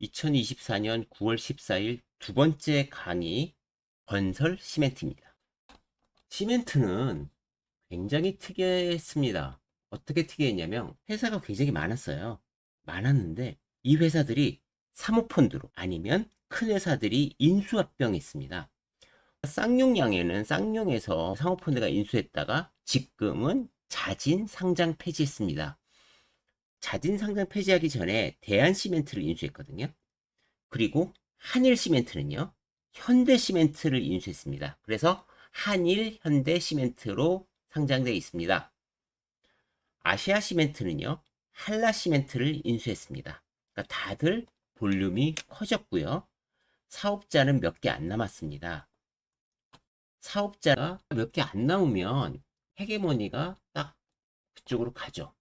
2024년 9월 14일 두 번째 강의 건설 시멘트입니다. 시멘트는 굉장히 특이했습니다. 어떻게 특이했냐면 회사가 굉장히 많았어요. 많았는데 이 회사들이 사모펀드로 아니면 큰 회사들이 인수합병했습니다. 쌍용양에는 쌍용에서 사모펀드가 인수했다가 지금은 자진 상장 폐지했습니다. 자진 상장 폐지하기 전에 대한시멘트를 인수했거든요. 그리고 한일시멘트는요, 현대시멘트를 인수했습니다. 그래서 한일 현대시멘트로 상장되어 있습니다. 아시아시멘트는요, 한라시멘트를 인수했습니다. 그러니까 다들 볼륨이 커졌고요. 사업자는 몇 개 안 남았습니다. 사업자가 몇 개 안 나오면 헤게모니가 딱 그쪽으로 가죠.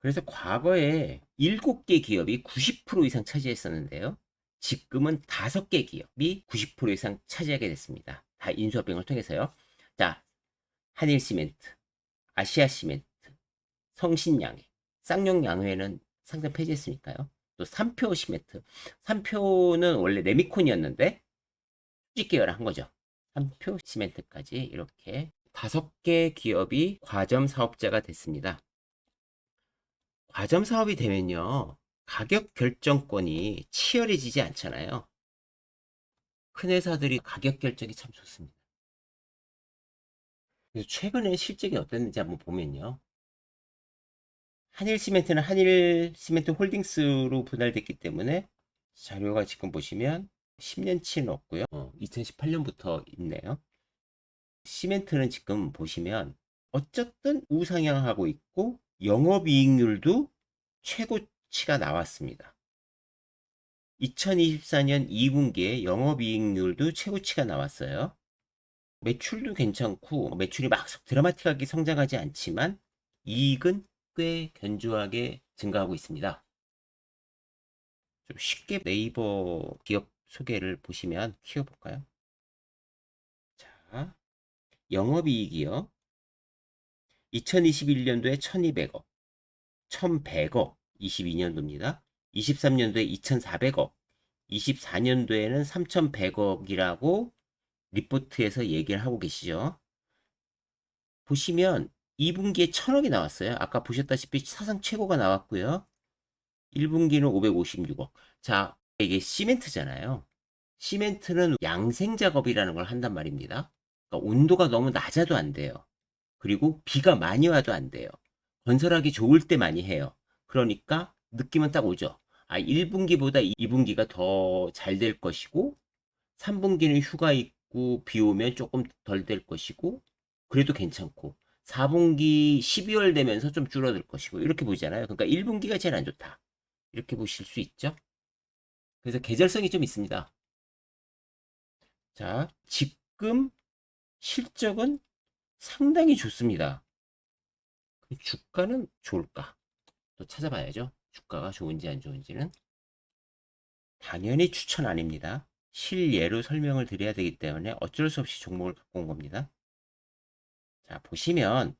그래서 과거에 7개 기업이 90% 이상 차지했었는데요. 지금은 5개 기업이 90% 이상 차지하게 됐습니다. 다 인수합병을 통해서요. 자, 한일시멘트, 아시아시멘트, 성신양해, 쌍용양해는 상장 폐지했으니까요. 또 삼표시멘트, 삼표는 원래 레미콘이었는데 수직 계열을 한 거죠. 삼표시멘트까지 이렇게 5개 기업이 과점 사업자가 됐습니다. 과점 사업이 되면요, 가격 결정권이 치열해지지 않잖아요. 큰 회사들이 가격 결정이 참 좋습니다. 그래서 최근에 실적이 어땠는지 한번 보면요. 한일시멘트는 한일시멘트 홀딩스로 분할됐기 때문에 자료가 지금 보시면 10년치는 없고요. 2018년부터 있네요. 시멘트는 지금 보시면 어쨌든 우상향하고 있고 영업이익률도 최고치가 나왔습니다. 2024년 2분기에 영업이익률도 최고치가 나왔어요. 매출도 괜찮고 매출이 막 드라마틱하게 성장하지 않지만 이익은 꽤 견조하게 증가하고 있습니다. 좀 쉽게 네이버 기업 소개를 보시면 키워볼까요? 자, 영업이익이요. 2021년도에 1200억, 1100억, 22년도입니다. 23년도에 2400억, 24년도에는 3100억이라고 리포트에서 얘기를 하고 계시죠. 보시면 2분기에 1000억이 나왔어요. 아까 보셨다시피 사상 최고가 나왔고요. 1분기는 556억. 자, 이게 시멘트잖아요. 시멘트는 양생 작업이라는 걸 한단 말입니다. 그러니까 온도가 너무 낮아도 안 돼요. 그리고 비가 많이 와도 안 돼요. 건설하기 좋을 때 많이 해요. 그러니까 느낌은 딱 오죠. 아, 1분기보다 2분기가 더 잘 될 것이고 3분기는 휴가 있고 비 오면 조금 덜 될 것이고 그래도 괜찮고 4분기 12월 되면서 좀 줄어들 것이고 이렇게 보이잖아요. 그러니까 1분기가 제일 안 좋다. 이렇게 보실 수 있죠. 그래서 계절성이 좀 있습니다. 자, 지금 실적은 상당히 좋습니다. 주가는 좋을까? 또 찾아봐야죠. 주가가 좋은지 안 좋은지는. 당연히 추천 아닙니다. 실예로 설명을 드려야 되기 때문에 어쩔 수 없이 종목을 갖고 온 겁니다. 자, 보시면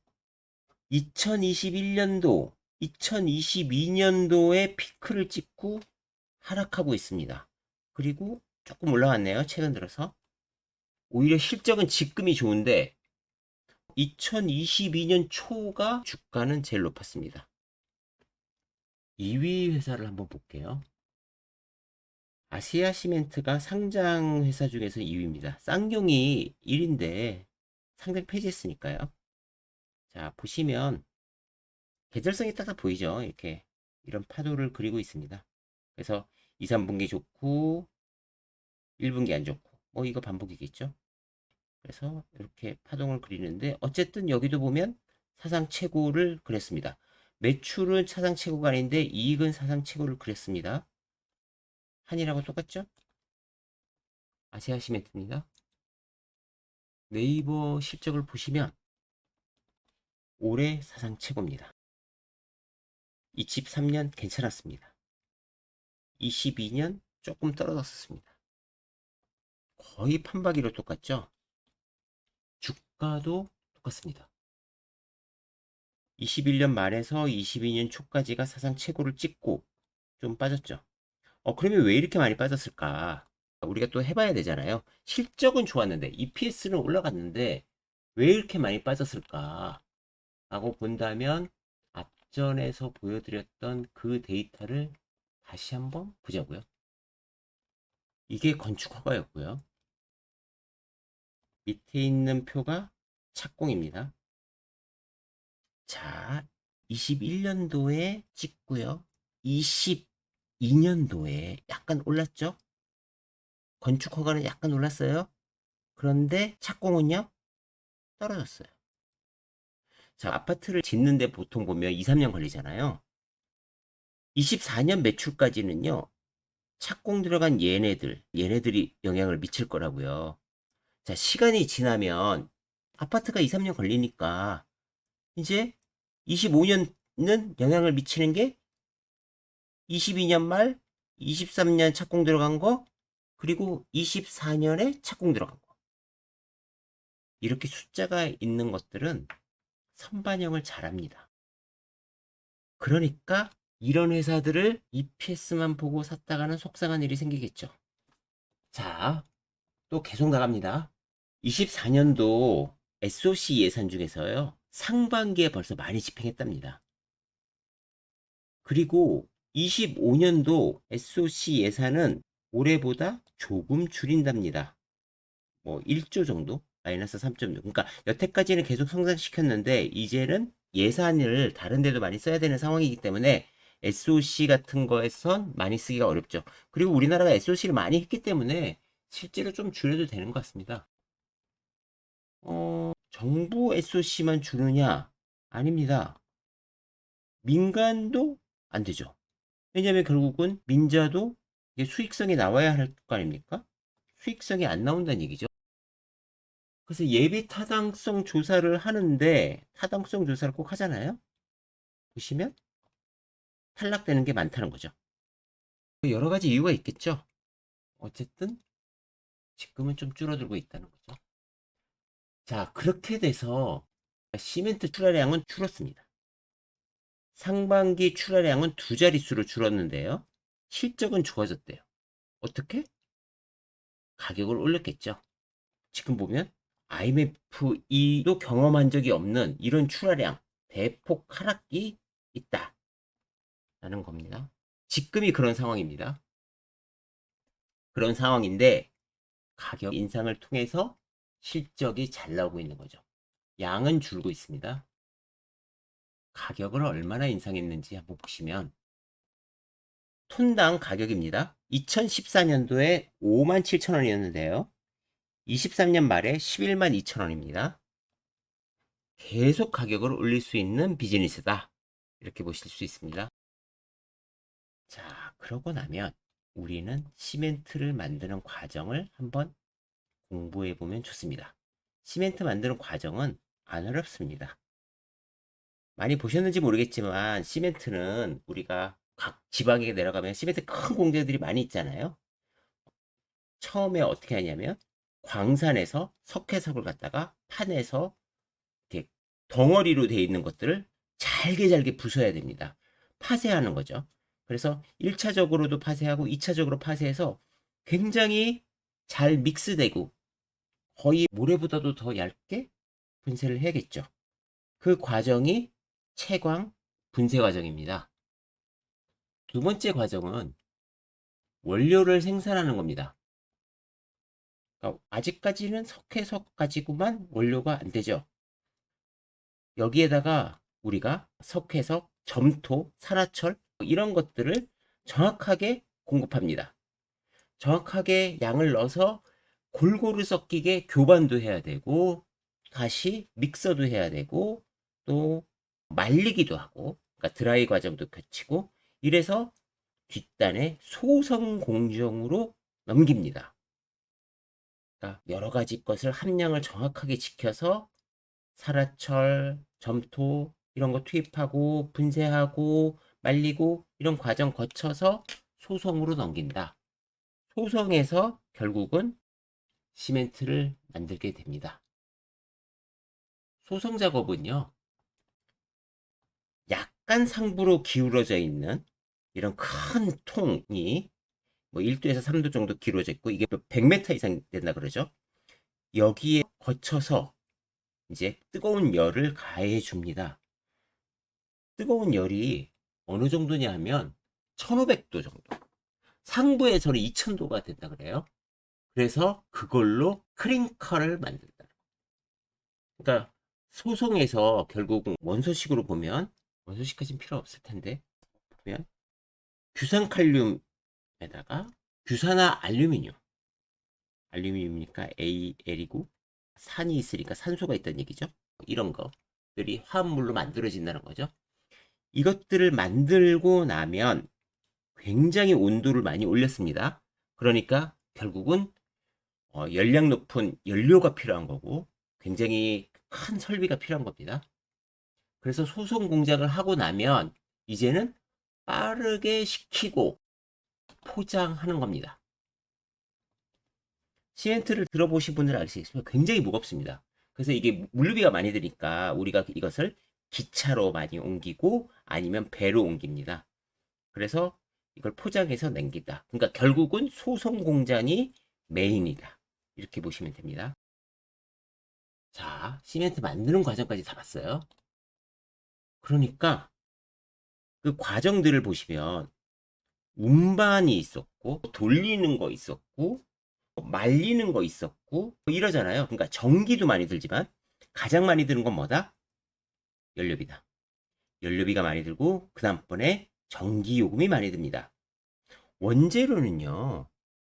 2021년도, 2022년도에 피크를 찍고 하락하고 있습니다. 그리고 조금 올라왔네요. 최근 들어서. 오히려 실적은 지금이 좋은데 2022년 초가 주가는 제일 높았습니다. 2위 회사를 한번 볼게요. 아시아 시멘트가 상장 회사 중에서 2위입니다. 쌍용이 1인데 상장 폐지했으니까요. 자, 보시면 계절성이 딱딱 보이죠? 이렇게 이런 파도를 그리고 있습니다. 그래서 2, 3분기 좋고 1분기 안 좋고 뭐 이거 반복이겠죠? 그래서 이렇게 파동을 그리는데 어쨌든 여기도 보면 사상 최고를 그렸습니다. 매출은 사상 최고가 아닌데 이익은 사상 최고를 그렸습니다. 한일하고 똑같죠? 아시아 시멘트입니다. 네이버 실적을 보시면 올해 사상 최고입니다. 23년 괜찮았습니다. 22년 조금 떨어졌습니다. 거의 판박이로 똑같죠? 주가도 똑같습니다. 21년 말에서 22년 초까지가 사상 최고를 찍고 좀 빠졌죠. 그러면 왜 이렇게 많이 빠졌을까? 우리가 또 해봐야 되잖아요. 실적은 좋았는데 EPS는 올라갔는데 왜 이렇게 많이 빠졌을까? 라고 본다면 앞전에서 보여드렸던 그 데이터를 다시 한번 보자고요. 이게 건축 허가였고요. 밑에 있는 표가 착공입니다. 자, 21년도에 찍고요. 22년도에 약간 올랐죠? 건축 허가는 약간 올랐어요. 그런데 착공은요? 떨어졌어요. 자, 아파트를 짓는데 보통 보면 2, 3년 걸리잖아요. 24년 매출까지는요. 착공 들어간 얘네들이 영향을 미칠 거라고요. 자, 시간이 지나면 아파트가 2, 3년 걸리니까 이제 25년은 영향을 미치는 게 22년 말, 23년 착공 들어간 거, 그리고 24년에 착공 들어간 거. 이렇게 숫자가 있는 것들은 선반영을 잘합니다. 그러니까 이런 회사들을 EPS만 보고 샀다가는 속상한 일이 생기겠죠. 자, 또 계속 나갑니다. 24년도 SOC 예산 중에서요. 상반기에 벌써 많이 집행했답니다. 그리고 25년도 SOC 예산은 올해보다 조금 줄인답니다. 뭐 1조 정도? 마이너스 3.6. 그러니까 여태까지는 계속 성장시켰는데 이제는 예산을 다른 데도 많이 써야 되는 상황이기 때문에 SOC 같은 거에선 많이 쓰기가 어렵죠. 그리고 우리나라가 SOC를 많이 했기 때문에 실제로 좀 줄여도 되는 것 같습니다. 정부 SOC만 주느냐? 아닙니다. 민간도 안 되죠. 왜냐하면 결국은 민자도 수익성이 나와야 할 거 아닙니까? 수익성이 안 나온다는 얘기죠. 그래서 예비 타당성 조사를 하는데 타당성 조사를 꼭 하잖아요. 보시면 탈락되는 게 많다는 거죠. 여러 가지 이유가 있겠죠. 어쨌든 지금은 좀 줄어들고 있다는 거죠. 자, 그렇게 돼서 시멘트 출하량은 줄었습니다. 상반기 출하량은 두 자릿수로 줄었는데요. 실적은 좋아졌대요. 어떻게? 가격을 올렸겠죠. 지금 보면 IMF2도 경험한 적이 없는 이런 출하량, 대폭 하락이 있다. 라는 겁니다. 지금이 그런 상황입니다. 그런 상황인데 가격 인상을 통해서 실적이 잘 나오고 있는 거죠. 양은 줄고 있습니다. 가격을 얼마나 인상했는지 한번 보시면 톤당 가격입니다. 2014년도에 57,000원이었는데요. 23년 말에 112,200원입니다. 계속 가격을 올릴 수 있는 비즈니스다. 이렇게 보실 수 있습니다. 자, 그러고 나면 우리는 시멘트를 만드는 과정을 한번 공부해 보면 좋습니다. 시멘트 만드는 과정은 안 어렵습니다. 많이 보셨는지 모르겠지만 시멘트는 우리가 각 지방에 내려가면 시멘트 큰 공장들이 많이 있잖아요. 처음에 어떻게 하냐면 광산에서 석회석을 갖다가 판에서 이렇게 덩어리로 되어 있는 것들을 잘게 잘게 부숴야 됩니다. 파쇄하는 거죠. 그래서 1차적으로도 파쇄하고 2차적으로 파쇄해서 굉장히 잘 믹스되고 거의 모래보다도 더 얇게 분쇄를 해야겠죠. 그 과정이 채광 분쇄 과정입니다. 두 번째 과정은 원료를 생산하는 겁니다. 그러니까 아직까지는 석회석 가지고만 원료가 안 되죠. 여기에다가 우리가 석회석, 점토, 산화철 이런 것들을 정확하게 공급합니다. 정확하게 양을 넣어서 골고루 섞이게 교반도 해야 되고 다시 믹서도 해야 되고 또 말리기도 하고 그러니까 드라이 과정도 거치고 이래서 뒷단에 소성 공정으로 넘깁니다. 그러니까 여러 가지 것을 함량을 정확하게 지켜서 산화철, 점토 이런 거 투입하고 분쇄하고 말리고 이런 과정 거쳐서 소성으로 넘긴다. 소성에서 결국은 시멘트를 만들게 됩니다. 소성 작업은요. 약간 상부로 기울어져 있는 이런 큰 통이 뭐 1도에서 3도 정도 길어져 있고 이게 100m 이상 된다 그러죠. 여기에 거쳐서 이제 뜨거운 열을 가해 줍니다. 뜨거운 열이 어느 정도냐 하면 1500도 정도. 상부에서는 2000도가 된다 그래요. 그래서 그걸로 크링커를 만든다. 그러니까 소송에서 결국 원소식으로 보면, 원소식까지는 필요 없을 텐데, 보면 규산칼륨에다가 규산화 알루미늄, 알루미늄이니까 AL이고 산이 있으니까 산소가 있다는 얘기죠. 이런 것들이 화합물로 만들어진다는 거죠. 이것들을 만들고 나면 굉장히 온도를 많이 올렸습니다. 그러니까 결국은 열량 높은 연료가 필요한 거고 굉장히 큰 설비가 필요한 겁니다. 그래서 소송 공작을 하고 나면 이제는 빠르게 식히고 포장하는 겁니다. 시멘트를 들어보신 분들 아시겠지만 굉장히 무겁습니다. 그래서 이게 물류비가 많이 드니까 우리가 이것을 기차로 많이 옮기고 아니면 배로 옮깁니다. 그래서 이걸 포장해서 남긴다. 그러니까 결국은 소송 공장이 메인이다. 이렇게 보시면 됩니다. 자, 시멘트 만드는 과정까지 다 봤어요. 그러니까 그 과정들을 보시면 운반이 있었고 돌리는 거 있었고 말리는 거 있었고 이러잖아요. 그러니까 전기도 많이 들지만 가장 많이 드는 건 뭐다? 연료비다. 연료비가 많이 들고 그 다음번에 전기 요금이 많이 듭니다. 원재료는요.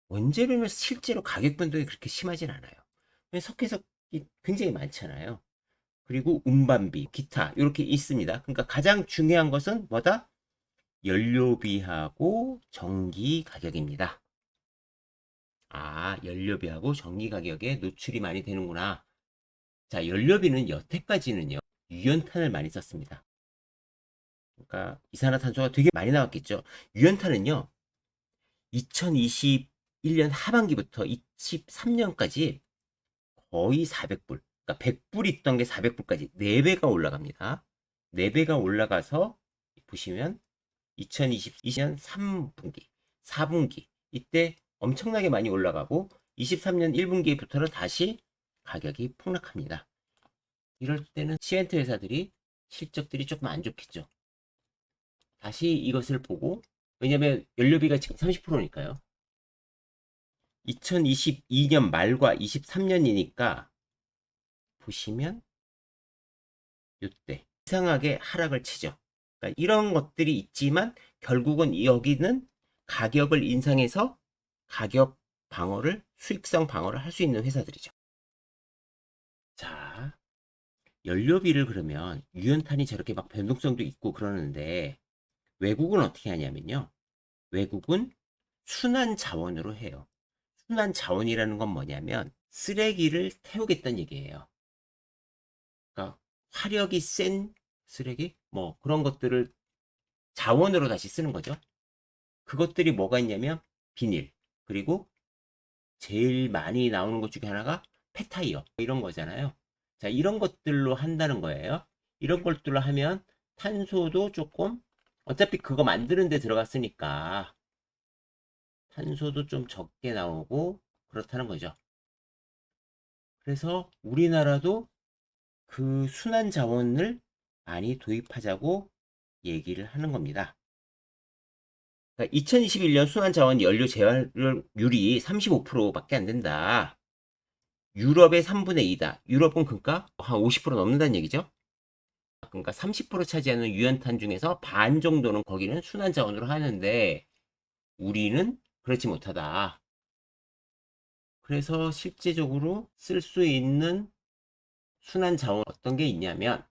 원재료는 실제로 가격 변동이 그렇게 심하진 않아요. 석회석이 굉장히 많잖아요. 그리고 운반비, 기타 이렇게 있습니다. 그러니까 가장 중요한 것은 뭐다? 연료비하고 전기 가격입니다. 아, 연료비하고 전기 가격에 노출이 많이 되는구나. 자, 연료비는 여태까지는요. 유연탄을 많이 썼습니다. 그러니까 이산화탄소가 되게 많이 나왔겠죠. 유연탄은요. 2021년 하반기부터 23년까지 거의 400불. 그러니까 100불 있던 게 400불까지 4배가 올라갑니다. 4배가 올라가서 보시면 2022년 3분기, 4분기 이때 엄청나게 많이 올라가고 23년 1분기부터는 다시 가격이 폭락합니다. 이럴 때는 시멘트 회사들이 실적들이 조금 안 좋겠죠. 다시 이것을 보고 왜냐면 연료비가 지금 30%니까요. 2022년 말과 23년이니까 보시면 이때 이상하게 하락을 치죠. 그러니까 이런 것들이 있지만 결국은 여기는 가격을 인상해서 가격 방어를 수익성 방어를 할 수 있는 회사들이죠. 자, 연료비를 그러면 유연탄이 저렇게 막 변동성도 있고 그러는데 외국은 어떻게 하냐면요. 외국은 순환 자원으로 해요. 순환 자원이라는 건 뭐냐면 쓰레기를 태우겠다는 얘기예요. 그러니까 화력이 센 쓰레기 뭐 그런 것들을 자원으로 다시 쓰는 거죠. 그것들이 뭐가 있냐면 비닐 그리고 제일 많이 나오는 것 중에 하나가 폐타이어 이런 거잖아요. 자, 이런 것들로 한다는 거예요. 이런 것들로 하면 탄소도 조금 어차피 그거 만드는 데 들어갔으니까 탄소도 좀 적게 나오고 그렇다는 거죠. 그래서 우리나라도 그 순환 자원을 많이 도입하자고 얘기를 하는 겁니다. 그러니까 2021년 순환 자원 연료 재활률이 35%밖에 안 된다. 유럽의 3분의 2다. 유럽은 그러니까 한 50% 넘는다는 얘기죠. 그러니까 30% 차지하는 유연탄 중에서 반 정도는 거기는 순환 자원으로 하는데 우리는 그렇지 못하다. 그래서 실제적으로 쓸 수 있는 순환 자원 어떤 게 있냐면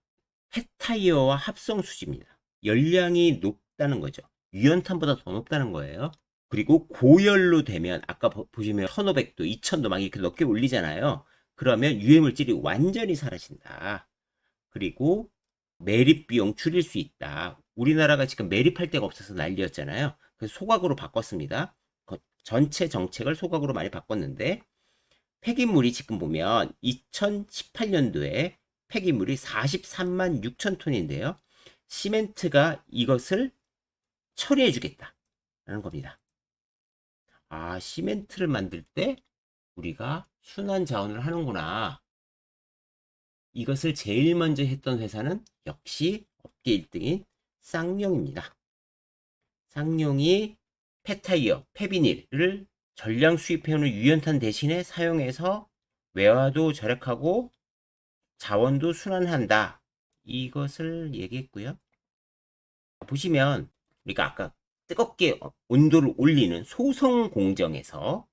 폐타이어와 합성 수지입니다. 열량이 높다는 거죠. 유연탄보다 더 높다는 거예요. 그리고 고열로 되면 아까 보시면 1500도, 2000도 막 이렇게 높게 올리잖아요. 그러면 유해물질이 완전히 사라진다. 그리고 매립 비용 줄일 수 있다. 우리나라가 지금 매립할 데가 없어서 난리였잖아요. 그래서 소각으로 바꿨습니다. 전체 정책을 소각으로 많이 바꿨는데 폐기물이 지금 보면 2018년도에 폐기물이 43만 6천 톤인데요. 시멘트가 이것을 처리해 주겠다라는 겁니다. 아, 시멘트를 만들 때 우리가 순환 자원을 하는구나. 이것을 제일 먼저 했던 회사는 역시 업계 1등인 쌍용입니다. 쌍용이 폐타이어, 폐비닐을 전량 수입해오는 유연탄 대신에 사용해서 외화도 절약하고 자원도 순환한다. 이것을 얘기했고요. 보시면 우리가 아까 뜨겁게 온도를 올리는 소성 공정에서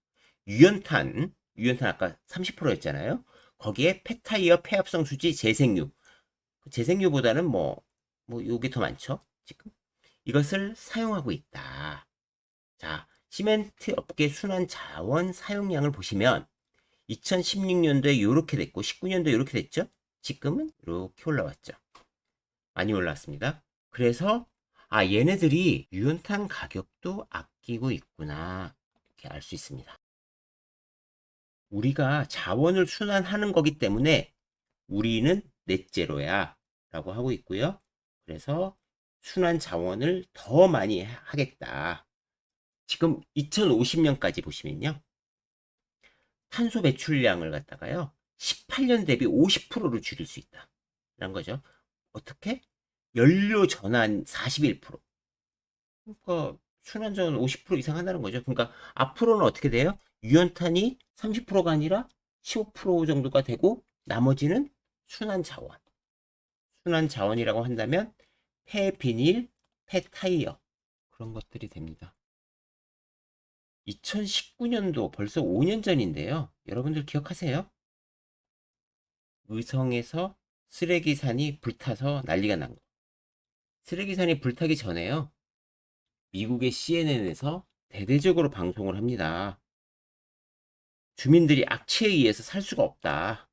유연탄 아까 30%였잖아요. 거기에 폐타이어, 폐합성 수지, 재생유. 재생유보다는 요게 더 많죠. 지금 이것을 사용하고 있다. 자, 시멘트 업계 순환 자원 사용량을 보시면 2016년도에 이렇게 됐고 19년도에 이렇게 됐죠. 지금은 이렇게 올라왔죠. 많이 올라왔습니다. 그래서 얘네들이 유연탄 가격도 아끼고 있구나, 이렇게 알 수 있습니다. 우리가 자원을 순환하는 거기 때문에 우리는 넷제로야 라고 하고 있고요. 그래서 순환 자원을 더 많이 하겠다. 지금 2050년까지 보시면요, 탄소 배출량을 갖다가요 18년 대비 50%로 줄일 수 있다 라는 거죠. 어떻게? 연료 전환 41%. 그러니까 순환 전환 50% 이상 한다는 거죠. 그러니까 앞으로는 어떻게 돼요? 유연탄이 30%가 아니라 15% 정도가 되고 나머지는 순환 자원. 순환 자원이라고 한다면 폐비닐, 폐타이어, 그런 것들이 됩니다. 2019년도 벌써 5년 전인데요. 여러분들 기억하세요? 의성에서 쓰레기산이 불타서 난리가 난 거. 쓰레기산이 불타기 전에요, 미국의 CNN에서 대대적으로 방송을 합니다. 주민들이 악취에 의해서 살 수가 없다.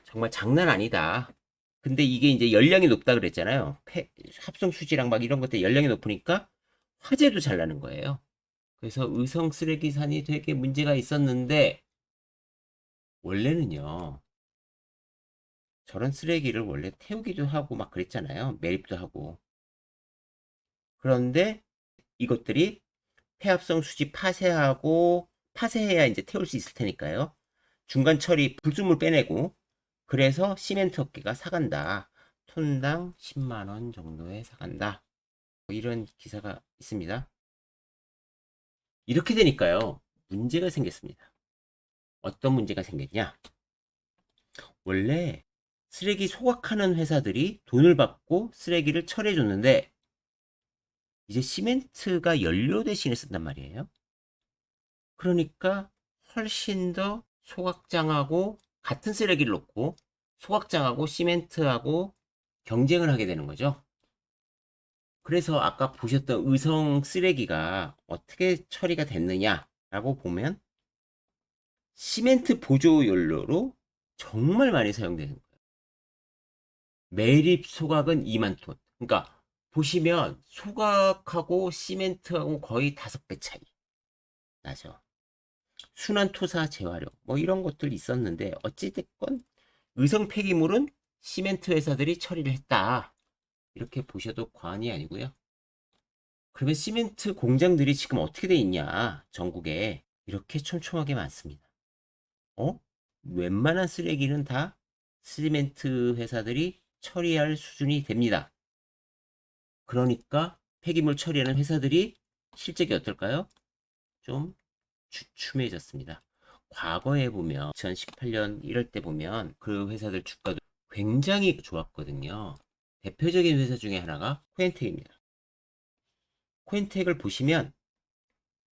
정말 장난 아니다. 근데 이게 이제 열량이 높다 그랬잖아요. 합성 수지랑 막 이런 것들 열량이 높으니까 화재도 잘 나는 거예요. 그래서 의성 쓰레기산이 되게 문제가 있었는데, 원래는요, 저런 쓰레기를 원래 태우기도 하고 막 그랬잖아요. 매립도 하고. 그런데 이것들이 폐합성 수지 파쇄해야 이제 태울 수 있을 테니까요. 중간 처리 불순물 빼내고, 그래서 시멘트 업계가 사간다. 톤당 10만 원 정도에 사간다. 이런 기사가 있습니다. 이렇게 되니까요, 문제가 생겼습니다. 어떤 문제가 생겼냐? 원래 쓰레기 소각하는 회사들이 돈을 받고 쓰레기를 처리해 줬는데, 이제 시멘트가 연료 대신에 쓴단 말이에요. 그러니까 훨씬 더 소각장하고 같은 쓰레기를 놓고 소각장하고 시멘트하고 경쟁을 하게 되는 거죠. 그래서 아까 보셨던 의성 쓰레기가 어떻게 처리가 됐느냐라고 보면 시멘트 보조 연료로 정말 많이 사용되는 거예요. 매립 소각은 2만 톤. 그러니까 보시면 소각하고 시멘트하고 거의 5배 차이 나죠. 순환 토사 재활용 이런 것들이 있었는데, 어찌됐건 의성 폐기물은 시멘트 회사들이 처리를 했다, 이렇게 보셔도 과언이 아니고요. 그러면 시멘트 공장들이 지금 어떻게 돼 있냐? 전국에 이렇게 촘촘하게 많습니다. 웬만한 쓰레기는 다 시멘트 회사들이 처리할 수준이 됩니다. 그러니까 폐기물 처리하는 회사들이 실적이 어떨까요? 좀 주춤해졌습니다. 과거에 보면 2018년 이럴 때 보면 그 회사들 주가도 굉장히 좋았거든요. 대표적인 회사 중에 하나가 코엔텍입니다. 코엔텍을 보시면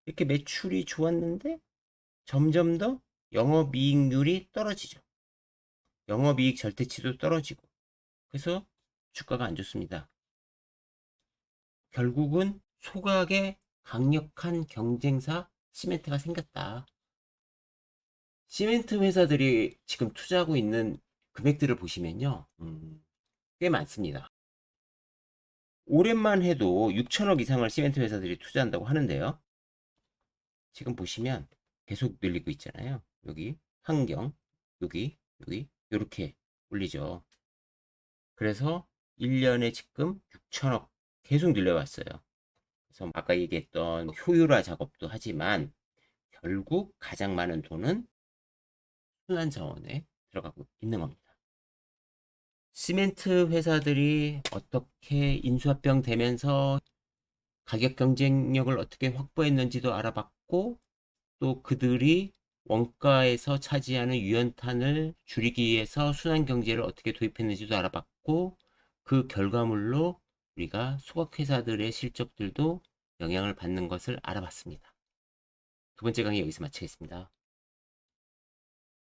이렇게 매출이 좋았는데 점점 더 영업이익률이 떨어지죠. 영업이익 절대치도 떨어지고, 그래서 주가가 안 좋습니다. 결국은 소각의 강력한 경쟁사 시멘트가 생겼다. 시멘트 회사들이 지금 투자하고 있는 금액들을 보시면요, 꽤 많습니다. 올해만 해도 6천억 이상을 시멘트 회사들이 투자한다고 하는데요. 지금 보시면 계속 늘리고 있잖아요. 여기 환경, 여기 이렇게 올리죠. 그래서 1년에 지금 6천억 계속 늘려왔어요. 그래서 아까 얘기했던 효율화 작업도 하지만 결국 가장 많은 돈은 순환 자원에 들어가고 있는 겁니다. 시멘트 회사들이 어떻게 인수합병 되면서 가격 경쟁력을 어떻게 확보했는지도 알아봤고, 또 그들이 원가에서 차지하는 유연탄을 줄이기 위해서 순환 경제를 어떻게 도입했는지도 알아봤고, 그 결과물로 우리가 소각회사들의 실적들도 영향을 받는 것을 알아봤습니다. 두 번째 강의 여기서 마치겠습니다.